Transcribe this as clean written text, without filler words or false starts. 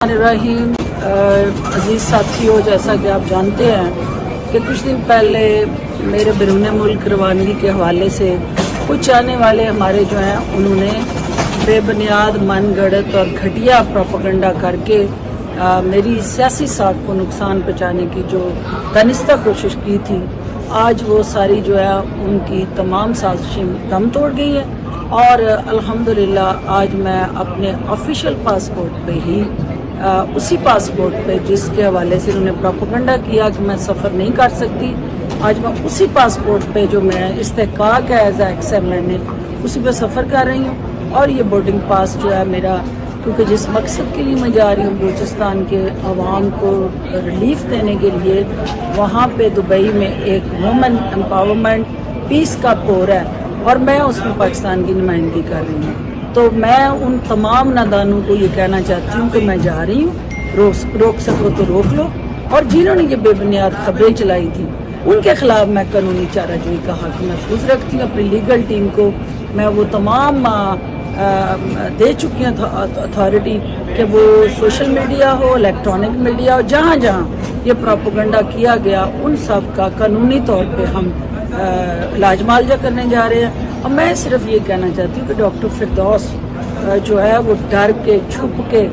الرحیم عزیز ساتھیوں، جیسا کہ آپ جانتے ہیں کہ کچھ دن پہلے میرے بیرون ملک روانگی کے حوالے سے کچھ آنے والے ہمارے جو ہیں انہوں نے بے بنیاد من گڑت اور گھٹیا پروپیگنڈا کر کے میری سیاسی ساکھ کو نقصان پہنچانے کی جو دانستہ کوشش کی تھی، آج وہ ساری جو ہے ان کی تمام سازشیں دم توڑ گئی ہیں اور الحمدللہ آج میں اپنے آفیشیل پاسپورٹ پہ ہی اسی پاسپورٹ پہ جس کے حوالے سے انہوں نے پروپیگنڈا کیا کہ میں سفر نہیں کر سکتی، آج میں اسی پاسپورٹ پہ جو میں استحقاق ہے ایز ایکس ہے میں نے اسی پہ سفر کر رہی ہوں۔ اور یہ بورڈنگ پاس جو ہے میرا، کیونکہ جس مقصد کے لیے میں جا رہی ہوں بلوچستان کے عوام کو ریلیف دینے کے لیے، وہاں پہ دبئی میں ایک وومن امپاورمنٹ پیس کا کور ہے اور میں اس میں پاکستان کی نمائندگی کر رہی ہوں۔ تو میں ان تمام نادانوں کو یہ کہنا چاہتی ہوں کہ میں جا رہی ہوں، روک سکو تو روک لو، اور جنہوں نے یہ بے بنیاد خبریں چلائی تھی ان کے خلاف میں قانونی چارہ جوئی کا حق محفوظ رکھتی ہوں۔ اپنی لیگل ٹیم کو میں وہ تمام دے چکی ہیں اتھارٹی کہ وہ سوشل میڈیا ہو، الیکٹرانک میڈیا ہو، جہاں جہاں یہ پروپیگنڈا کیا گیا ان سب کا قانونی طور پہ ہم علاج معالجہ کرنے جا رہے ہیں۔ اور میں صرف یہ کہنا چاہتی ہوں کہ ڈاکٹر فردوس جو ہے وہ ڈر کے چھپ کے